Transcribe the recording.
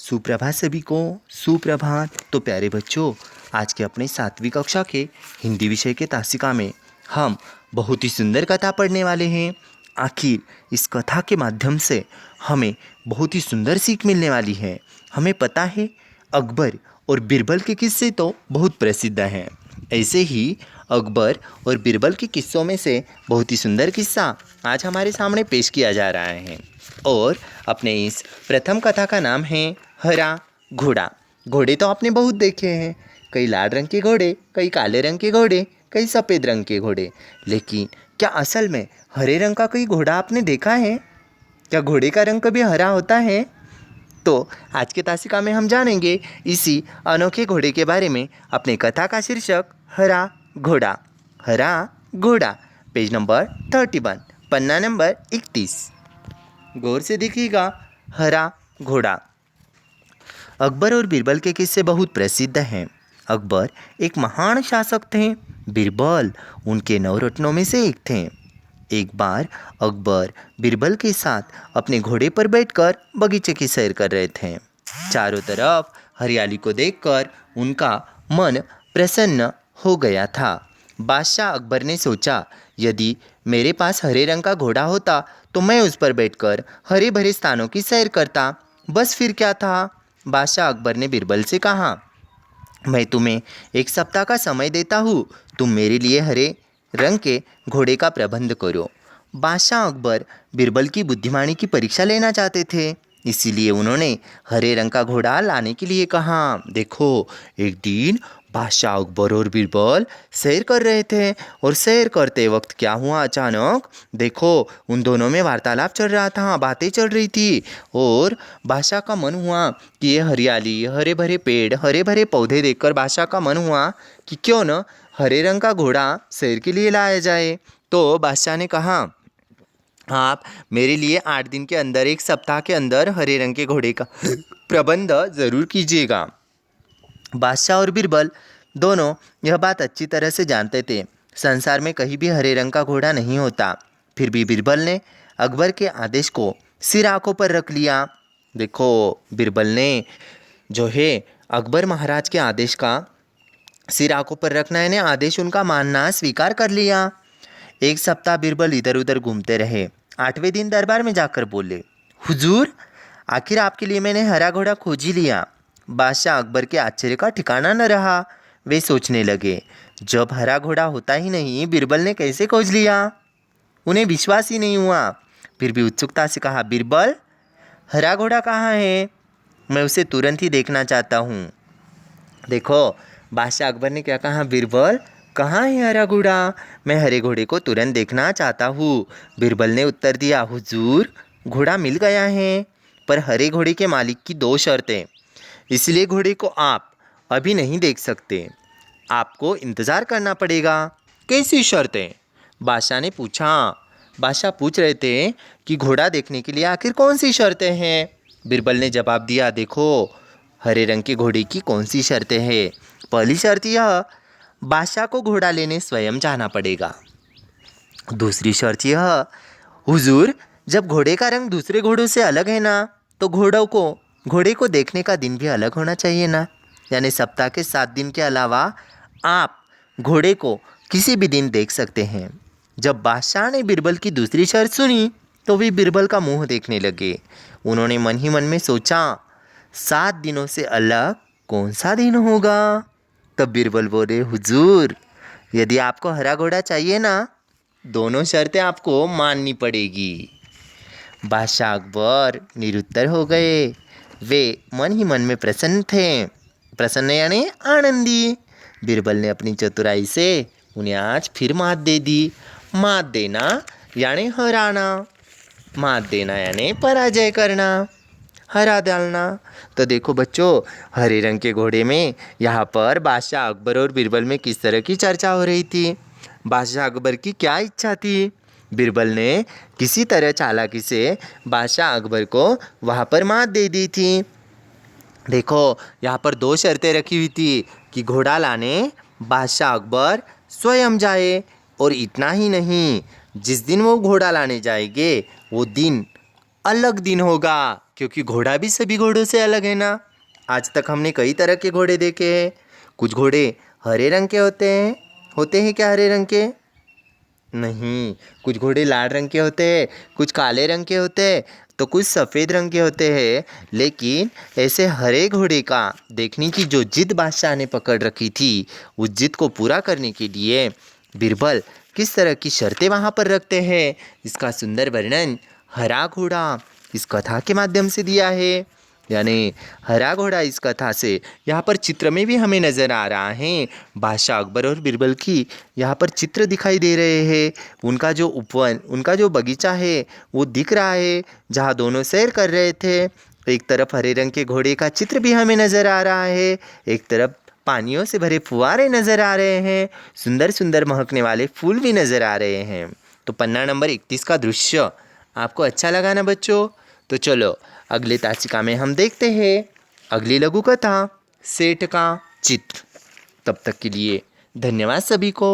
सुप्रभात सभी को। सुप्रभात। तो प्यारे बच्चों, आज के अपने 7वीं कक्षा के हिंदी विषय के तासिका में हम बहुत ही सुंदर कथा पढ़ने वाले हैं। आखिर इस कथा के माध्यम से हमें बहुत ही सुंदर सीख मिलने वाली है। हमें पता है अकबर और बीरबल के किस्से तो बहुत प्रसिद्ध हैं। ऐसे ही अकबर और बीरबल के किस्सों में से बहुत ही सुंदर किस्सा आज हमारे सामने पेश किया जा रहा है। और अपने इस प्रथम कथा का नाम है हरा घोड़ा। घोड़े तो आपने बहुत देखे हैं, कई लाल रंग के घोड़े, कई काले रंग के घोड़े, कई सफ़ेद रंग के घोड़े। लेकिन क्या असल में हरे रंग का कोई घोड़ा आपने देखा है? क्या घोड़े का रंग कभी हरा होता है? तो आज के तासिका में हम जानेंगे इसी अनोखे घोड़े के बारे में। अपने कथा का शीर्षक हरा घोड़ा। हरा घोड़ा, पेज नंबर 31, पन्ना नंबर 31। गौर से देखिएगा। हरा घोड़ा। अकबर और बीरबल के किस्से बहुत प्रसिद्ध हैं। अकबर एक महान शासक थे, बीरबल उनके 9 रत्नों में से एक थे। एक बार अकबर बीरबल के साथ अपने घोड़े पर बैठकर बगीचे की सैर कर रहे थे। चारों तरफ हरियाली को देखकर उनका मन प्रसन्न हो गया था। बादशाह अकबर ने सोचा, यदि मेरे पास हरे रंग का घोड़ा होता तो मैं उस पर बैठकर हरे भरे स्थानों की सैर करता। बस फिर क्या था। बादशाह अकबर ने बीरबल से कहा, मैं तुम्हें 1 सप्ताह का समय देता हूँ, तुम मेरे लिए हरे रंग के घोड़े का प्रबंध करो। बादशाह अकबर बीरबल की बुद्धिमानी की परीक्षा लेना चाहते थे, इसीलिए उन्होंने हरे रंग का घोड़ा लाने के लिए कहा। देखो, एक दिन बादशाह अकबर और बीरबल सैर कर रहे थे और सैर करते वक्त क्या हुआ, अचानक देखो उन दोनों में वार्तालाप चल रहा था, बातें चल रही थी। और बादशाह का मन हुआ कि ये हरियाली, हरे भरे पेड़, हरे भरे पौधे देखकर बादशाह का मन हुआ कि क्यों न हरे रंग का घोड़ा सैर के लिए लाया जाए। तो बादशाह ने कहा, आप मेरे लिए 8 दिन के अंदर, 1 सप्ताह के अंदर हरे रंग के घोड़े का प्रबंध ज़रूर कीजिएगा। बादशाह और बीरबल दोनों यह बात अच्छी तरह से जानते थे, संसार में कहीं भी हरे रंग का घोड़ा नहीं होता। फिर भी बीरबल ने अकबर के आदेश को सिर आंखों पर रख लिया। देखो, बीरबल ने जो है अकबर महाराज के आदेश का सिर आंखों पर रखना, यानी आदेश उनका मानना स्वीकार कर लिया। 1 सप्ताह बीरबल इधर उधर घूमते रहे। 8वें दिन दरबार में जाकर बोले, हुजूर, आखिर आपके लिए मैंने हरा घोड़ा खोज ही लिया। बादशाह अकबर के आश्चर्य का ठिकाना न रहा। वे सोचने लगे, जब हरा घोड़ा होता ही नहीं, बीरबल ने कैसे खोज लिया? उन्हें विश्वास ही नहीं हुआ। फिर भी उत्सुकता से कहा, बीरबल, हरा घोड़ा कहाँ है? मैं उसे तुरंत ही देखना चाहता हूँ। देखो, बादशाह अकबर ने क्या कहा, बीरबल, कहाँ है हरा घोड़ा? मैं हरे घोड़े को तुरंत देखना चाहता हूँ। बीरबल ने उत्तर दिया, हुजूर, घोड़ा मिल गया है, पर हरे घोड़े के मालिक की 2 शर्तें, इसलिए घोड़े को आप अभी नहीं देख सकते, आपको इंतज़ार करना पड़ेगा। कैसी शर्तें? बादशाह ने पूछा। बादशाह पूछ रहे थे कि घोड़ा देखने के लिए आखिर कौन सी शर्तें हैं। बीरबल ने जवाब दिया, देखो, हरे रंग के घोड़े की कौन सी शर्तें हैं। पहली शर्त यह, बादशाह को घोड़ा लेने स्वयं जाना पड़ेगा। दूसरी शर्त यह, हुजूर, जब घोड़े का रंग दूसरे घोड़ों से अलग है ना, तो घोड़े को देखने का दिन भी अलग होना चाहिए ना, यानी सप्ताह के 7 दिन के अलावा आप घोड़े को किसी भी दिन देख सकते हैं। जब बादशाह ने बीरबल की दूसरी शर्त सुनी तो वे बीरबल का मुंह देखने लगे। उन्होंने मन ही मन में सोचा, 7 दिनों से अलग कौन सा दिन होगा? तब बीरबल बोले, हुजूर, यदि आपको हरा घोड़ा चाहिए ना, दोनों शर्तें आपको माननी पड़ेगी। बादशाह अकबर निरुत्तर हो गए। वे मन ही मन में प्रसन्न थे, प्रसन्न यानी आनंदी। बीरबल ने अपनी चतुराई से उन्हें आज फिर मात दे दी। मात देना यानी हराना, मात देना यानी पराजय करना, हरा डालना। तो देखो बच्चों, हरे रंग के घोड़े में यहाँ पर बादशाह अकबर और बीरबल में किस तरह की चर्चा हो रही थी। बादशाह अकबर की क्या इच्छा थी? बीरबल ने किसी तरह चालाकी से बादशाह अकबर को वहाँ पर मात दे दी थी। देखो, यहाँ पर 2 शर्तें रखी हुई थी कि घोड़ा लाने बादशाह अकबर स्वयं जाए, और इतना ही नहीं, जिस दिन वो घोड़ा लाने जाएंगे वो दिन अलग दिन होगा, क्योंकि घोड़ा भी सभी घोड़ों से अलग है ना। आज तक हमने कई तरह के घोड़े देखे हैं। कुछ घोड़े हरे रंग के होते हैं क्या हरे रंग के? नहीं, कुछ घोड़े लाल रंग के होते हैं, कुछ काले रंग के होते हैं, तो कुछ सफ़ेद रंग के होते हैं। लेकिन ऐसे हरे घोड़े का देखने की जो जिद बादशाह ने पकड़ रखी थी, उस जिद को पूरा करने के लिए बीरबल किस तरह की शर्तें वहाँ पर रखते हैं, इसका सुंदर वर्णन हरा घोड़ा इस कथा के माध्यम से दिया है। यानी हरा घोड़ा इस कथा से यहाँ पर चित्र में भी हमें नज़र आ रहा है। बादशाह अकबर और बीरबल की यहाँ पर चित्र दिखाई दे रहे हैं। उनका जो उपवन, उनका जो बगीचा है वो दिख रहा है, जहाँ दोनों सैर कर रहे थे। एक तरफ हरे रंग के घोड़े का चित्र भी हमें नज़र आ रहा है, एक तरफ पानियों से भरे फुवारे नज़र आ रहे हैं, सुंदर सुंदर महकने वाले फूल भी नज़र आ रहे हैं। तो पन्ना नंबर 31 का दृश्य आपको अच्छा लगा ना बच्चों? तो चलो अगले तासिका में हम देखते हैं अगली लघु कथा सेठ का चित्र। तब तक के लिए धन्यवाद सभी को।